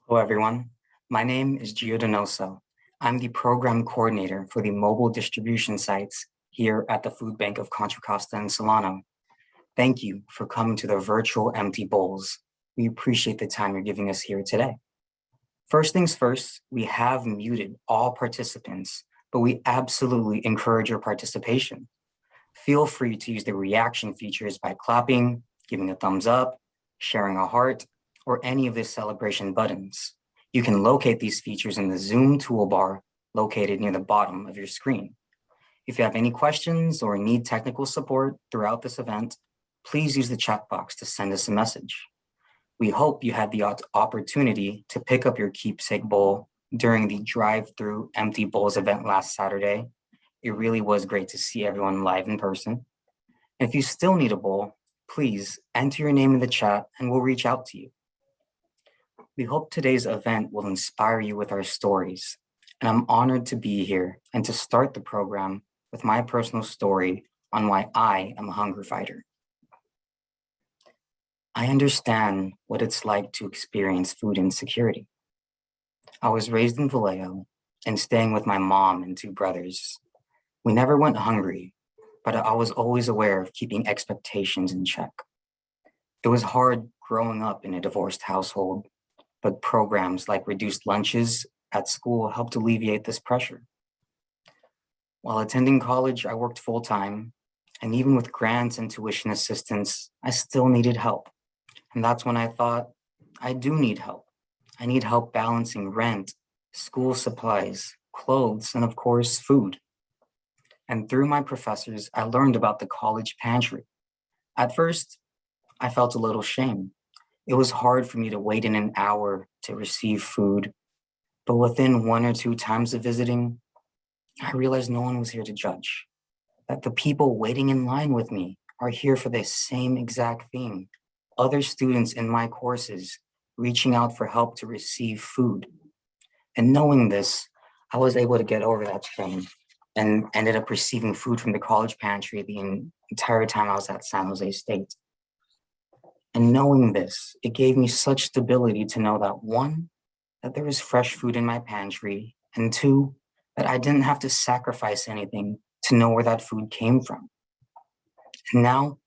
Hello, everyone. My name is Gio Donoso. I'm the program coordinator for the mobile distribution sites here at the Food Bank of Contra Costa and Solano. Thank you for coming to the virtual empty bowls. We appreciate the time you're giving us here today. First things first, we have muted all participants, but we absolutely encourage your participation. Feel free to use the reaction features by clapping, giving a thumbs up, sharing a heart, or any of the celebration buttons. You can locate these features in the Zoom toolbar located near the bottom of your screen. If you have any questions or need technical support throughout this event, please use the chat box to send us a message. We hope you had the opportunity to pick up your keepsake bowl during the drive-through empty bowls event last Saturday. It really was great to see everyone live in person. If you still need a bowl, please enter your name in the chat and we'll reach out to you. We hope today's event will inspire you with our stories, and I'm honored to be here and to start the program with my personal story on why I am a hunger fighter. I understand what it's like to experience food insecurity. I was raised in Vallejo and staying with my mom and two brothers. We never went hungry, but I was always aware of keeping expectations in check. It was hard growing up in a divorced household, but programs like reduced lunches at school helped alleviate this pressure. While attending college, I worked full-time, and even with grants and tuition assistance, I still needed help. And that's when I thought, I do need help. I need help balancing rent, school supplies, clothes, and of course, food. And through my professors, I learned about the college pantry. At first, I felt a little shame. It was hard for me to wait in an hour to receive food, but within 1 or 2 times of visiting, I realized no one was here to judge, that the people waiting in line with me are here for the same exact thing. Other students in my courses reaching out for help to receive food. And knowing this, I was able to get over that shame and ended up receiving food from the college pantry the entire time I was at San Jose State. And knowing this, it gave me such stability to know that 1, that there was fresh food in my pantry, and 2, that I didn't have to sacrifice anything to know where that food came from. And now,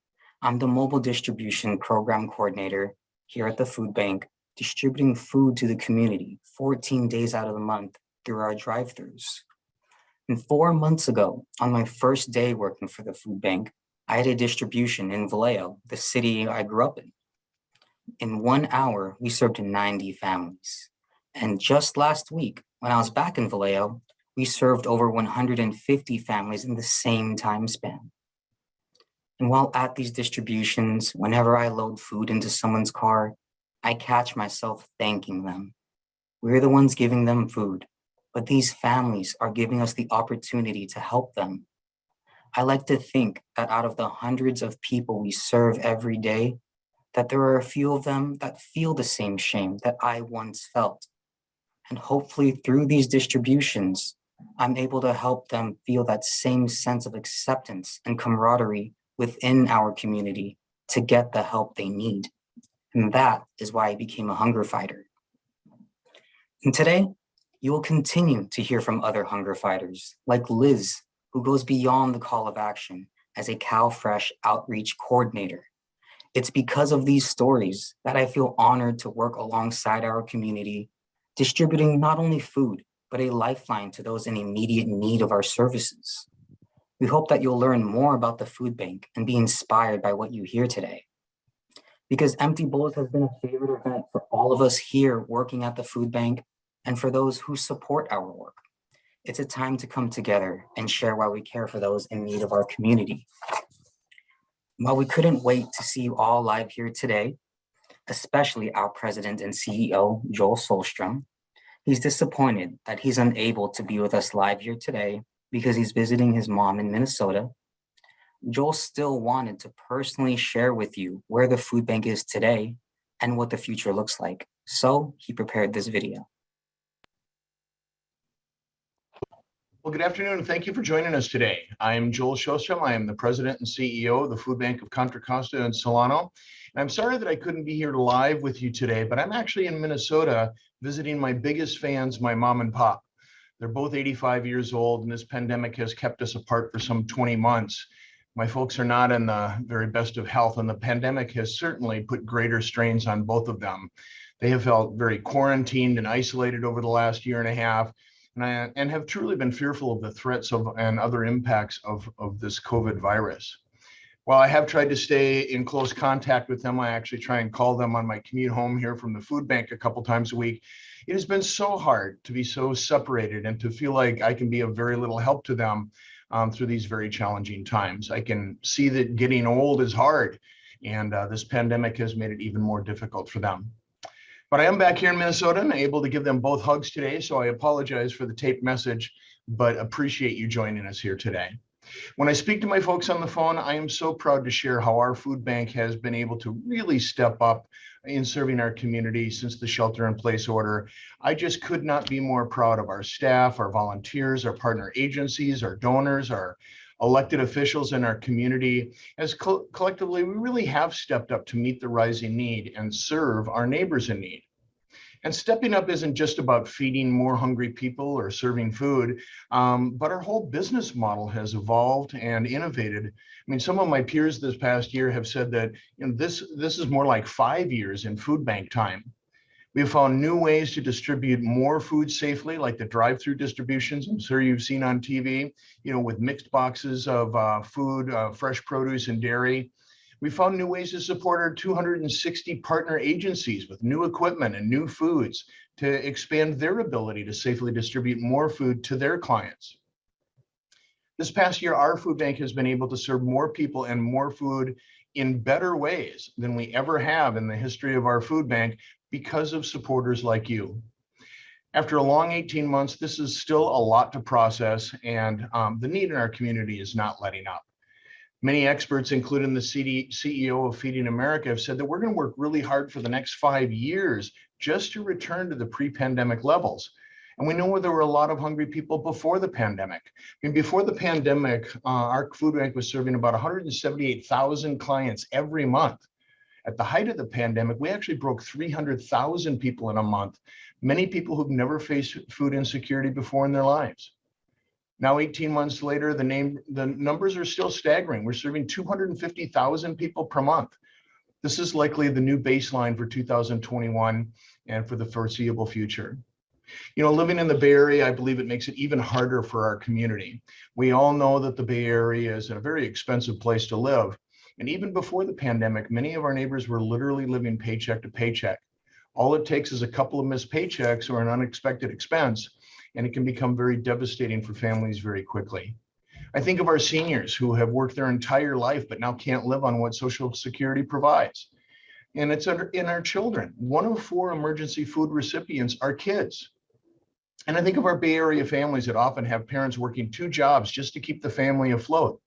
I'm the mobile distribution program coordinator here at the food bank, distributing food to the community 14 days out of the month through our drive-thrus. And 4 months ago, on my first day working for the food bank, I had a distribution in Vallejo, the city I grew up in. In 1 hour, we served 90 families. And just last week, when I was back in Vallejo, we served over 150 families in the same time span. And while at these distributions, whenever I load food into someone's car, I catch myself thanking them. We're the ones giving them food, but these families are giving us the opportunity to help them. I like to think that out of the hundreds of people we serve every day, that there are a few of them that feel the same shame that I once felt. And hopefully through these distributions, I'm able to help them feel that same sense of acceptance and camaraderie within our community to get the help they need. And that is why I became a hunger fighter. And today, you will continue to hear from other hunger fighters, like Liz, who goes beyond the call of action as a CalFresh outreach coordinator. It's because of these stories that I feel honored to work alongside our community, distributing not only food, but a lifeline to those in immediate need of our services. We hope that you'll learn more about the food bank and be inspired by what you hear today. Because Empty Bowls has been a favorite event for all of us here working at the food bank and for those who support our work. It's a time to come together and share why we care for those in need of our community. While we couldn't wait to see you all live here today, especially our president and CEO, Joel Solstrom, he's disappointed that he's unable to be with us live here today because he's visiting his mom in Minnesota. Joel still wanted to personally share with you where the food bank is today and what the future looks like. So he prepared this video. Well, good afternoon, and thank you for joining us today. I am Joel Shostrom. I am the president and CEO of the Food Bank of Contra Costa and Solano. And I'm sorry that I couldn't be here live with you today, but I'm actually in Minnesota visiting my biggest fans, my mom and pop. They're both 85 years old, and this pandemic has kept us apart for some 20 months. My folks are not in the very best of health, and the pandemic has certainly put greater strains on both of them. They have felt very quarantined and isolated over the last year and a half, and have truly been fearful of the threats of and other impacts of this COVID virus. While I have tried to stay in close contact with them, I actually try and call them on my commute home here from the food bank a couple times a week. It has been so hard to be so separated and to feel like I can be of very little help to them through these very challenging times. I can see that getting old is hard, and this pandemic has made it even more difficult for them. But I am back here in Minnesota and able to give them both hugs today, so I apologize for the taped message, but appreciate you joining us here today. When I speak to my folks on the phone, I am so proud to share how our food bank has been able to really step up in serving our community since the shelter-in-place order. I just could not be more proud of our staff, our volunteers, our partner agencies, our donors, our elected officials in our community, as collectively, we really have stepped up to meet the rising need and serve our neighbors in need. And stepping up isn't just about feeding more hungry people or serving food, but our whole business model has evolved and innovated. I mean, some of my peers this past year have said that this is more like 5 years in food bank time. We have found new ways to distribute more food safely, like the drive-through distributions I'm sure you've seen on TV, with mixed boxes of food, fresh produce and dairy. We found new ways to support our 260 partner agencies with new equipment and new foods to expand their ability to safely distribute more food to their clients. This past year, our food bank has been able to serve more people and more food in better ways than we ever have in the history of our food bank because of supporters like you. After a long 18 months, this is still a lot to process, and the need in our community is not letting up. Many experts, including the CEO of Feeding America, have said that we're going to work really hard for the next 5 years just to return to the pre-pandemic levels. And we know there were a lot of hungry people before the pandemic. I mean, before the pandemic, our food bank was serving about 178,000 clients every month. At the height of the pandemic, we actually broke 300,000 people in a month, many people who've never faced food insecurity before in their lives. Now, 18 months later, the numbers are still staggering. We're serving 250,000 people per month. This is likely the new baseline for 2021 and for the foreseeable future. Living in the Bay Area, I believe it makes it even harder for our community. We all know that the Bay Area is a very expensive place to live. And even before the pandemic, many of our neighbors were literally living paycheck to paycheck. All it takes is a couple of missed paychecks or an unexpected expense, and it can become very devastating for families very quickly. I think of our seniors who have worked their entire life but now can't live on what Social Security provides. And it's in our children. 1 of 4 emergency food recipients are kids. And I think of our Bay Area families that often have parents working 2 jobs just to keep the family afloat.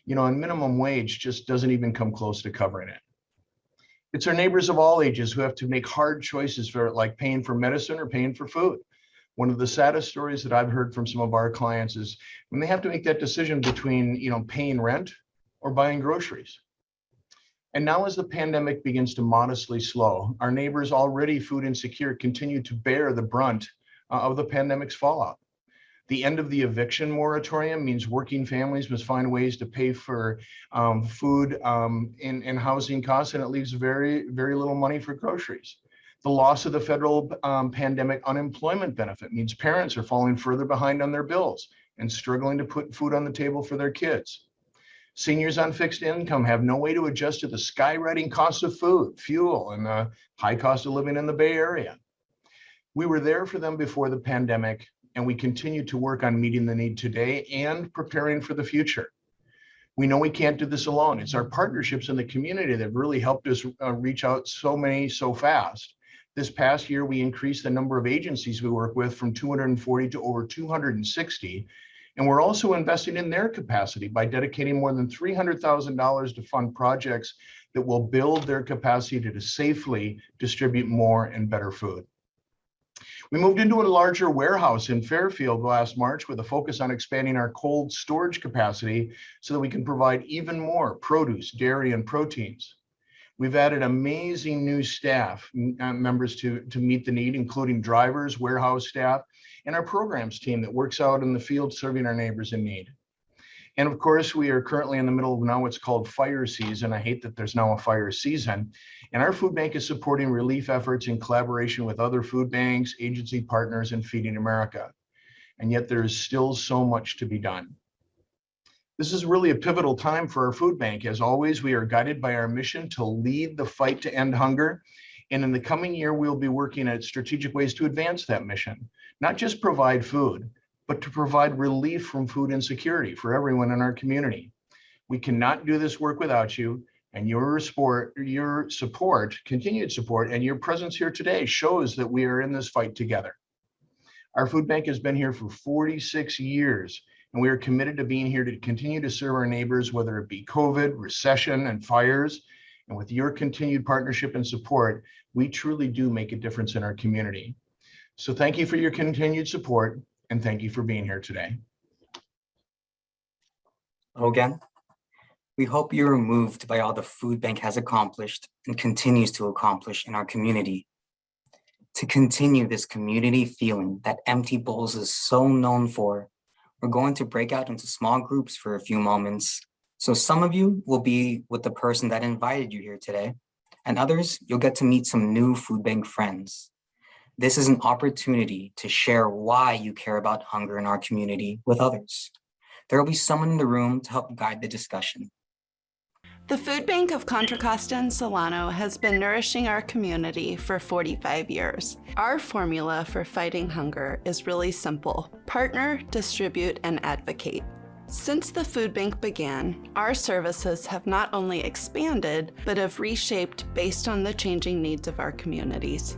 And minimum wage just doesn't even come close to covering it. It's our neighbors of all ages who have to make hard choices for like paying for medicine or paying for food. One of the saddest stories that I've heard from some of our clients is when they have to make that decision between, paying rent or buying groceries. And now as the pandemic begins to modestly slow, our neighbors already food insecure continue to bear the brunt of the pandemic's fallout. The end of the eviction moratorium means working families must find ways to pay for food and housing costs, and it leaves very, very little money for groceries. The loss of the federal pandemic unemployment benefit means parents are falling further behind on their bills and struggling to put food on the table for their kids. Seniors on fixed income have no way to adjust to the skyrocketing cost of food, fuel, and the high cost of living in the Bay Area. We were there for them before the pandemic, and we continue to work on meeting the need today and preparing for the future. We know we can't do this alone. It's our partnerships in the community that really helped us reach out so fast. This past year, we increased the number of agencies we work with from 240 to over 260. And we're also investing in their capacity by dedicating more than $300,000 to fund projects that will build their capacity to safely distribute more and better food. We moved into a larger warehouse in Fairfield last March with a focus on expanding our cold storage capacity so that we can provide even more produce, dairy, and proteins. We've added amazing new staff members to meet the need, including drivers, warehouse staff, and our programs team that works out in the field serving our neighbors in need. And of course, we are currently in the middle of now what's called fire season. I hate that there's now a fire season. And our food bank is supporting relief efforts in collaboration with other food banks, agency partners, and Feeding America. And yet there is still so much to be done. This is really a pivotal time for our food bank. As always, we are guided by our mission to lead the fight to end hunger. And in the coming year, we'll be working at strategic ways to advance that mission, not just provide food, but to provide relief from food insecurity for everyone in our community. We cannot do this work without you, and your support, continued support, and your presence here today shows that we are in this fight together. Our food bank has been here for 46 years, and we are committed to being here to continue to serve our neighbors, whether it be COVID, recession, and fires. And with your continued partnership and support, we truly do make a difference in our community. So thank you for your continued support, and thank you for being here today. Again, we hope you're moved by all the food bank has accomplished and continues to accomplish in our community. To continue this community feeling that Empty Bowls is so known for, we're going to break out into small groups for a few moments. So some of you will be with the person that invited you here today, and others, you'll get to meet some new food bank friends. This is an opportunity to share why you care about hunger in our community with others. There will be someone in the room to help guide the discussion. The Food Bank of Contra Costa and Solano has been nourishing our community for 45 years. Our formula for fighting hunger is really simple: partner, distribute, and advocate. Since the food bank began, our services have not only expanded, but have reshaped based on the changing needs of our communities.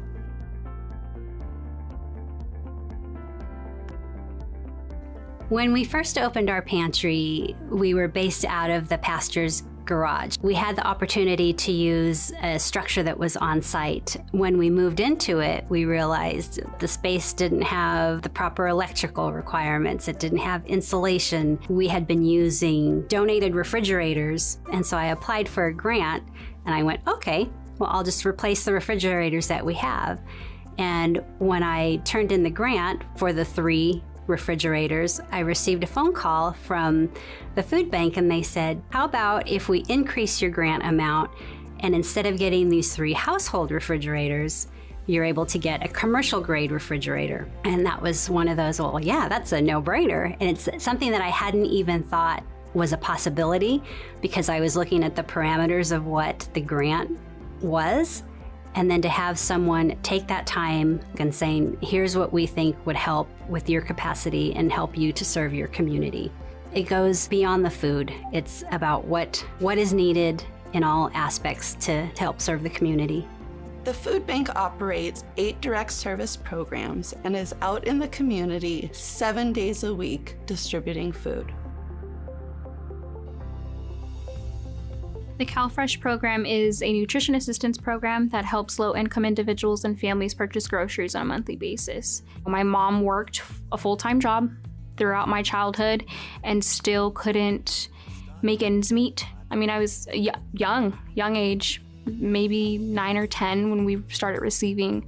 When we first opened our pantry, we were based out of the pastor's garage. We had the opportunity to use a structure that was on site. When we moved into it, we realized the space didn't have the proper electrical requirements. It didn't have insulation. We had been using donated refrigerators, and so I applied for a grant, and I went, okay, well, I'll just replace the refrigerators that we have. And when I turned in the grant for the 3 refrigerators, I received a phone call from the food bank, and they said, how about if we increase your grant amount, and instead of getting these 3 household refrigerators, you're able to get a commercial grade refrigerator. And that was one of those, well, yeah, that's a no-brainer. And it's something that I hadn't even thought was a possibility, because I was looking at the parameters of what the grant was. And then to have someone take that time and saying, here's what we think would help with your capacity and help you to serve your community. It goes beyond the food. It's about what is needed in all aspects to help serve the community. The food bank operates 8 direct service programs and is out in the community 7 days a week distributing food. The CalFresh program is a nutrition assistance program that helps low-income individuals and families purchase groceries on a monthly basis. My mom worked a full-time job throughout my childhood and still couldn't make ends meet. I mean, I was young age, maybe 9 or 10 when we started receiving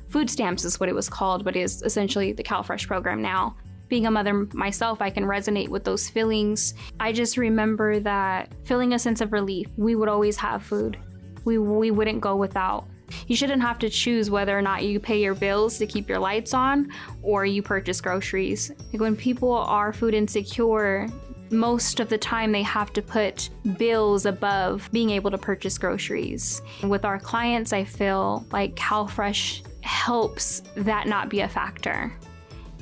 food stamps is what it was called, but is essentially the CalFresh program now. Being a mother myself, I can resonate with those feelings. I just remember that feeling a sense of relief. We would always have food. We wouldn't go without. You shouldn't have to choose whether or not you pay your bills to keep your lights on or you purchase groceries. Like when people are food insecure, most of the time they have to put bills above being able to purchase groceries. With our clients, I feel like CalFresh helps that not be a factor.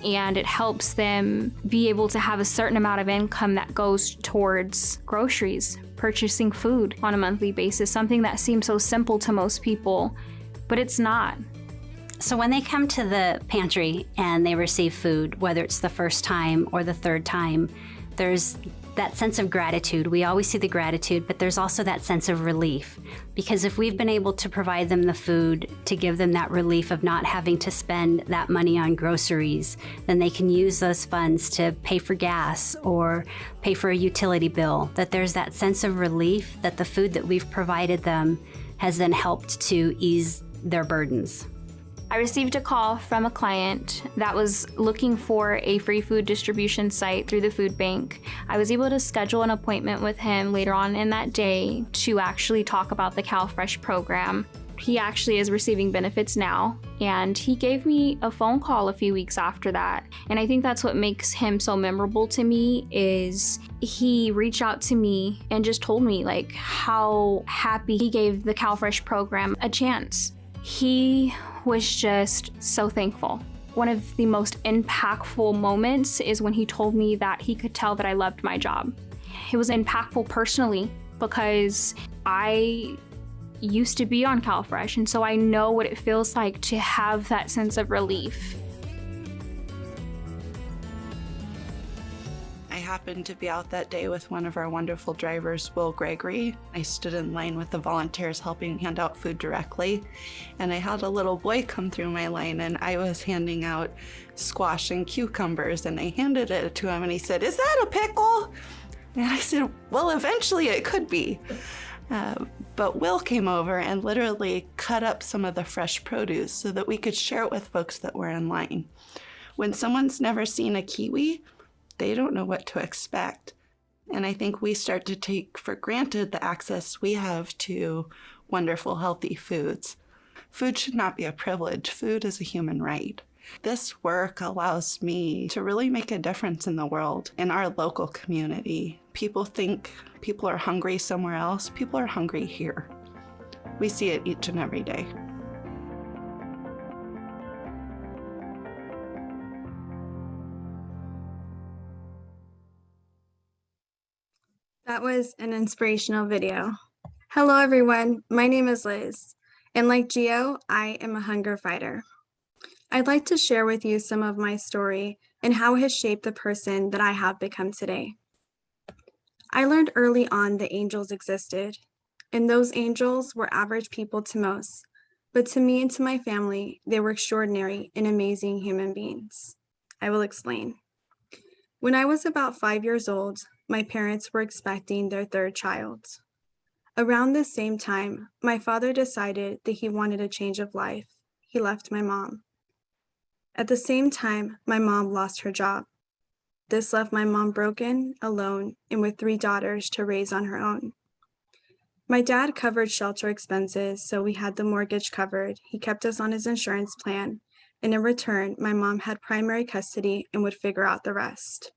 And it helps them be able to have a certain amount of income that goes towards groceries, purchasing food on a monthly basis, something that seems so simple to most people, but it's not. So when they come to the pantry and they receive food, whether it's the first time or the third time, there's that sense of gratitude. We always see the gratitude, but there's also that sense of relief. Because if we've been able to provide them the food to give them that relief of not having to spend that money on groceries, then they can use those funds to pay for gas or pay for a utility bill. That there's that sense of relief that the food that we've provided them has then helped to ease their burdens. I received a call from a client that was looking for a free food distribution site through the food bank. I was able to schedule an appointment with him later on in that day to actually talk about the CalFresh program. He actually is receiving benefits now, and he gave me a phone call a few weeks after that. And I think that's what makes him so memorable to me, is he reached out to me and just told me like how happy he gave the CalFresh program a chance. He was just so thankful. One of the most impactful moments is when he told me that he could tell that I loved my job. It was impactful personally because I used to be on CalFresh, and so I know what it feels like to have that sense of relief. I happened to be out that day with one of our wonderful drivers, Will Gregory. I stood in line with the volunteers helping hand out food directly, and I had a little boy come through my line, and I was handing out squash and cucumbers, and I handed it to him, and he said, "Is that a pickle?" And I said, "Well, eventually it could be." But Will came over and literally cut up some of the fresh produce so that we could share it with folks that were in line. When someone's never seen a kiwi, they don't know what to expect. And I think we start to take for granted the access we have to wonderful, healthy foods. Food should not be a privilege. Food is a human right. This work allows me to really make a difference in the world, in our local community. People think people are hungry somewhere else. People are hungry here. We see it each and every day. That was an inspirational video. Hello, everyone. My name is Liz, and like Gio, I am a hunger fighter. I'd like to share with you some of my story and how it has shaped the person that I have become today. I learned early on that angels existed, and those angels were average people to most, but to me and to my family, they were extraordinary and amazing human beings. I will explain. When I was about 5 years old, my parents were expecting their third child. Around the same time, my father decided that he wanted a change of life. He left my mom. At the same time, my mom lost her job. This left my mom broken, alone, and with 3 daughters to raise on her own. My dad covered shelter expenses, so we had the mortgage covered. He kept us on his insurance plan, and in return, my mom had primary custody and would figure out the rest.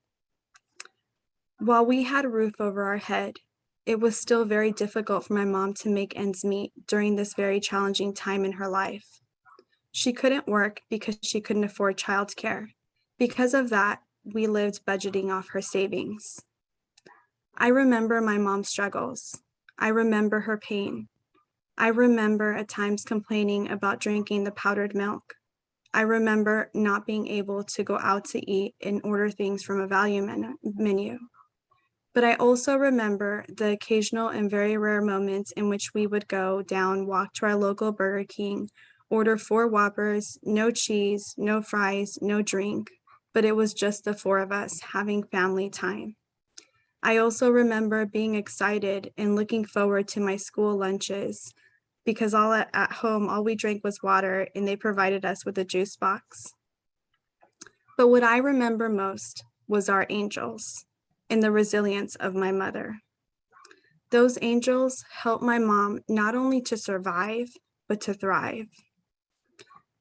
While we had a roof over our head, it was still very difficult for my mom to make ends meet during this very challenging time in her life. She couldn't work because she couldn't afford childcare. Because of that, we lived budgeting off her savings. I remember my mom's struggles. I remember her pain. I remember at times complaining about drinking the powdered milk. I remember not being able to go out to eat and order things from a value menu. But I also remember the occasional and very rare moments in which we would go down, walk to our local Burger King, order 4 Whoppers, no cheese, no fries, no drink, but it was just the 4 of us having family time. I also remember being excited and looking forward to my school lunches because at home, all we drank was water and they provided us with a juice box. But what I remember most was our angels and the resilience of my mother. Those angels helped my mom not only to survive, but to thrive.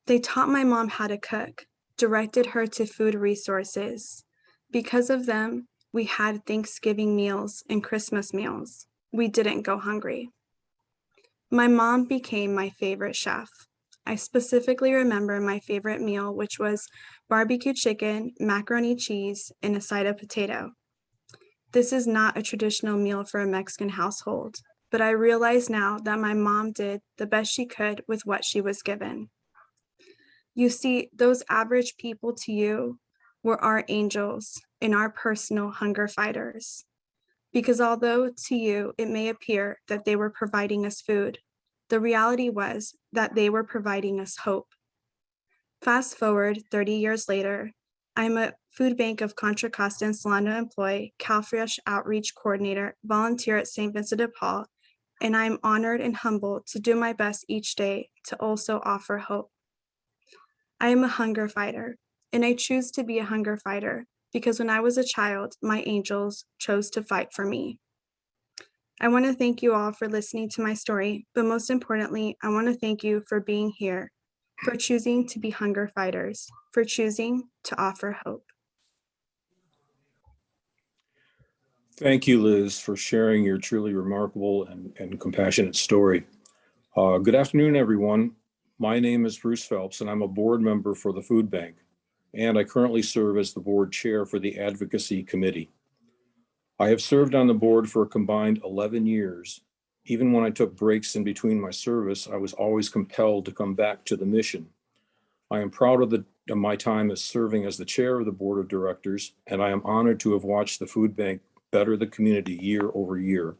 They taught my mom how to cook, directed her to food resources. Because of them, we had Thanksgiving meals and Christmas meals. We didn't go hungry. My mom became my favorite chef. I specifically remember my favorite meal, which was barbecue chicken, macaroni cheese, and a side of potato. This is not a traditional meal for a Mexican household, but I realize now that my mom did the best she could with what she was given. You see, those average people to you were our angels and our personal hunger fighters. Because although to you it may appear that they were providing us food, the reality was that they were providing us hope. Fast forward 30 years later, I'm a Food Bank of Contra Costa and Solano employee, CalFresh Outreach Coordinator, volunteer at St. Vincent de Paul, and I'm honored and humbled to do my best each day to also offer hope. I am a hunger fighter, and I choose to be a hunger fighter because when I was a child, my angels chose to fight for me. I want to thank you all for listening to my story, but most importantly, I want to thank you for being here, for choosing to be hunger fighters, for choosing to offer hope. Thank you, Liz, for sharing your truly remarkable and compassionate story. Good afternoon, everyone. My name is Bruce Phelps, and I'm a board member for the Food Bank, and I currently serve as the board chair for the Advocacy Committee. I have served on the board for a combined 11 years. Even when I took breaks in between my service, I was always compelled to come back to the mission. I am proud of my time as serving as the chair of the board of directors, and I am honored to have watched the Food Bank better the community year over year.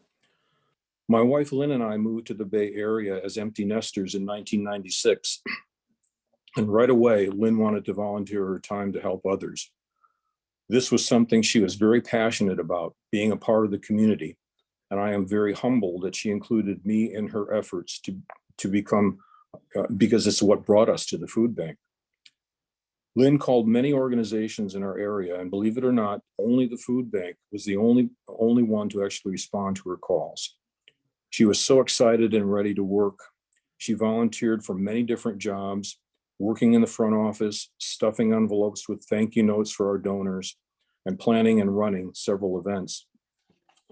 My wife Lynn and I moved to the Bay Area as empty nesters in 1996. And right away, Lynn wanted to volunteer her time to help others. This was something she was very passionate about, being a part of the community. And I am very humbled that she included me in her efforts to become, because it's what brought us to the food bank. Lynn called many organizations in our area, and believe it or not, only the food bank was the only one to actually respond to her calls. She was so excited and ready to work. She volunteered for many different jobs, working in the front office, stuffing envelopes with thank you notes for our donors, and planning and running several events.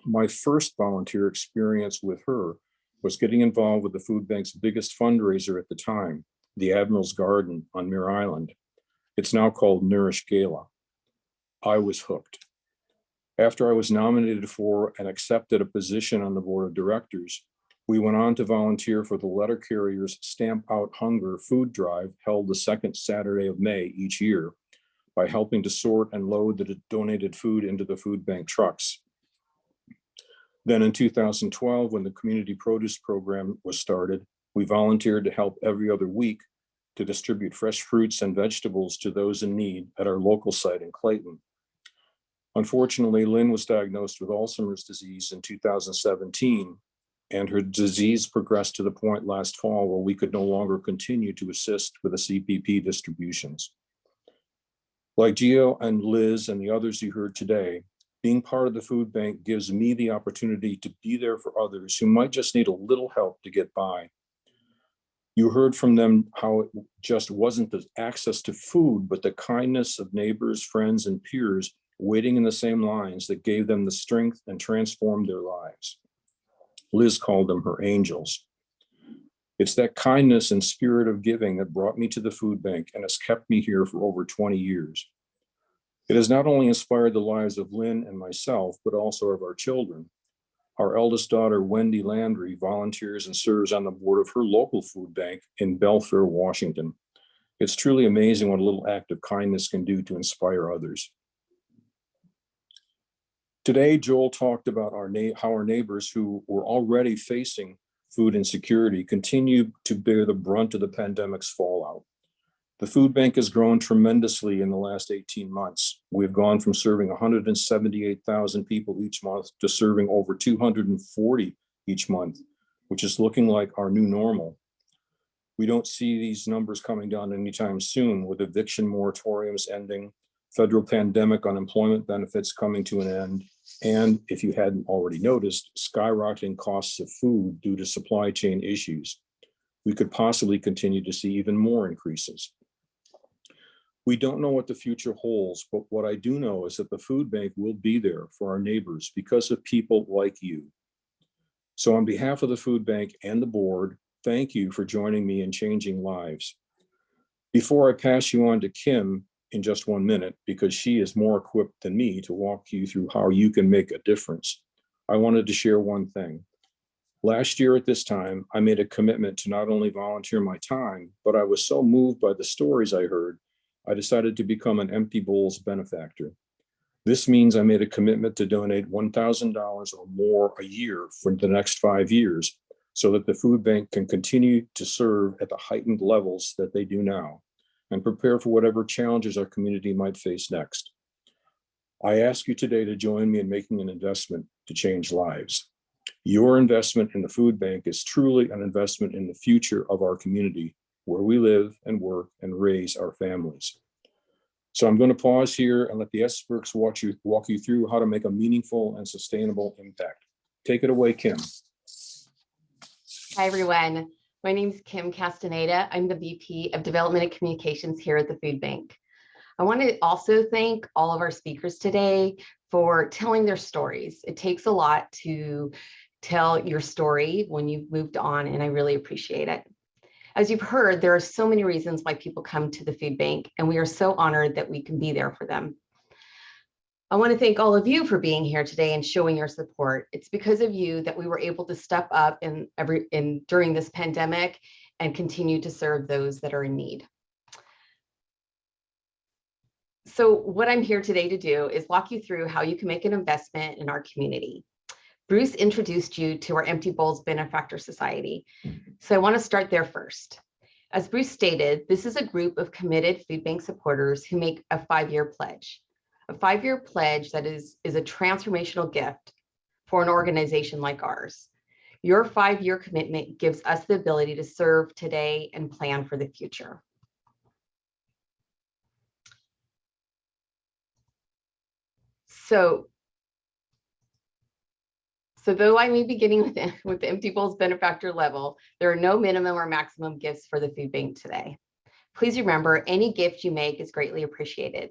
My first volunteer experience with her was getting involved with the food bank's biggest fundraiser at the time, the Admiral's Garden on Muir Island. It's now called Nourish Gala. I was hooked. After I was nominated for and accepted a position on the board of directors, we went on to volunteer for the letter carrier's Stamp Out Hunger food drive held the second Saturday of May each year by helping to sort and load the donated food into the food bank trucks. Then in 2012, when the community produce program was started, we volunteered to help every other week to distribute fresh fruits and vegetables to those in need at our local site in Clayton. Unfortunately, Lynn was diagnosed with Alzheimer's disease in 2017, and her disease progressed to the point last fall where we could no longer continue to assist with the CPP distributions. Like Gio and Liz and the others you heard today, being part of the food bank gives me the opportunity to be there for others who might just need a little help to get by. You heard from them how it just wasn't the access to food, but the kindness of neighbors, friends, and peers waiting in the same lines that gave them the strength and transformed their lives. Liz called them her angels. It's that kindness and spirit of giving that brought me to the food bank and has kept me here for over 20 years. It has not only inspired the lives of Lynn and myself, but also of our children. Our eldest daughter, Wendy Landry, volunteers and serves on the board of her local food bank in Belfair, Washington. It's truly amazing what a little act of kindness can do to inspire others. Today, Joel talked about how our neighbors who were already facing food insecurity continue to bear the brunt of the pandemic's fallout. The food bank has grown tremendously in the last 18 months. We've gone from serving 178,000 people each month to serving over 240 each month, which is looking like our new normal. We don't see these numbers coming down anytime soon, with eviction moratoriums ending, federal pandemic unemployment benefits coming to an end, and if you hadn't already noticed, skyrocketing costs of food due to supply chain issues. We could possibly continue to see even more increases. We don't know what the future holds, but what I do know is that the food bank will be there for our neighbors because of people like you. So on behalf of the food bank and the board, thank you for joining me in changing lives. Before I pass you on to Kim in just 1 minute, because she is more equipped than me to walk you through how you can make a difference, I wanted to share one thing. Last year at this time, I made a commitment to not only volunteer my time, but I was so moved by the stories I heard, I decided to become an Empty Bowls benefactor. This means I made a commitment to donate $1,000 or more a year for the next 5 years so that the food bank can continue to serve at the heightened levels that they do now and prepare for whatever challenges our community might face next. I ask you today to join me in making an investment to change lives. Your investment in the food bank is truly an investment in the future of our community, where we live and work and raise our families. So I'm going to pause here and let the experts walk you through how to make a meaningful and sustainable impact. Take it away, Kim. Hi, everyone. My name is Kim Castaneda. I'm the VP of Development and Communications here at the Food Bank. I want to also thank all of our speakers today for telling their stories. It takes a lot to tell your story when you've moved on, and I really appreciate it. As you've heard, there are so many reasons why people come to the food bank, and we are so honored that we can be there for them. I want to thank all of you for being here today and showing your support. It's because of you that we were able to step up during this pandemic and continue to serve those that are in need. So what I'm here today to do is walk you through how you can make an investment in our community. Bruce introduced you to our Empty Bowls Benefactor Society. So I want to start there first. As Bruce stated, this is a group of committed food bank supporters who make a 5-year pledge. A 5-year pledge that is a transformational gift for an organization like ours. Your 5-year commitment gives us the ability to serve today and plan for the future. So though I may be beginning with the Empty Bowls Benefactor level, there are no minimum or maximum gifts for the food bank today. Please remember, any gift you make is greatly appreciated.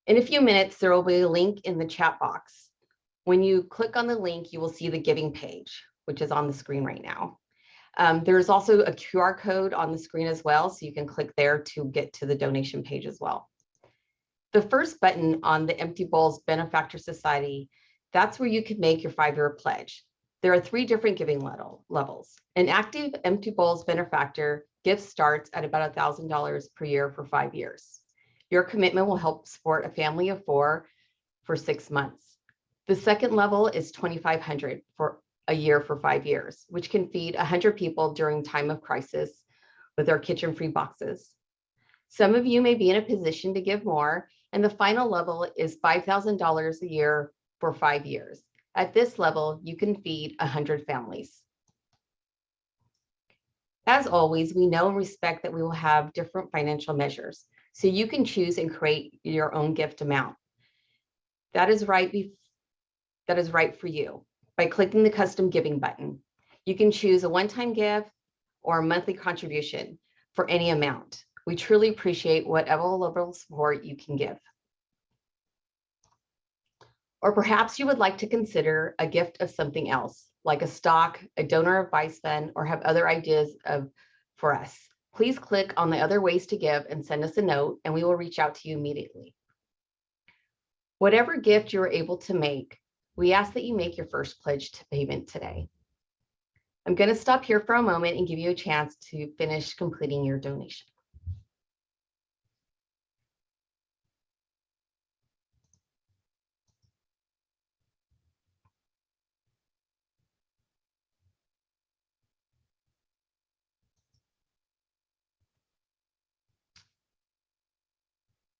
In a few minutes, there will be a link in the chat box. When you click on the link, you will see the giving page, which is on the screen right now. There's also a QR code on the screen as well, so you can click there to get to the donation page as well. The first button on the Empty Bowls Benefactor Society, that's where you can make your 5-year pledge. There are 3 different giving levels. An active Empty Bowls Benefactor gift starts at about $1,000 per year for 5 years. Your commitment will help support a family of 4 for 6 months. The second level is $2,500 for a year for 5 years, which can feed 100 people during time of crisis with our kitchen-free boxes. Some of you may be in a position to give more, and the final level is $5,000 a year for 5 years. At this level, you can feed 100 families. As always, we know and respect that we will have different financial measures, so you can choose and create your own gift amount. That is right for you. By clicking the custom giving button, you can choose a one-time gift or a monthly contribution for any amount. We truly appreciate whatever level of support you can give. Or perhaps you would like to consider a gift of something else, like a stock, a donor advice fund, or have other ideas for us. Please click on the other ways to give and send us a note, and we will reach out to you immediately. Whatever gift you're able to make, we ask that you make your first pledge to payment today. I'm going to stop here for a moment and give you a chance to finish completing your donation.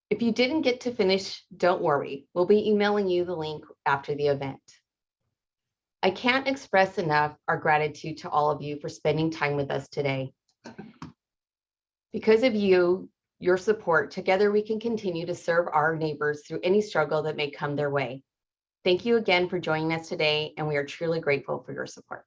If you didn't get to finish, don't worry. We'll be emailing you the link after the event. I can't express enough our gratitude to all of you for spending time with us today. Because of you, your support, together we can continue to serve our neighbors through any struggle that may come their way. Thank you again for joining us today, and we are truly grateful for your support.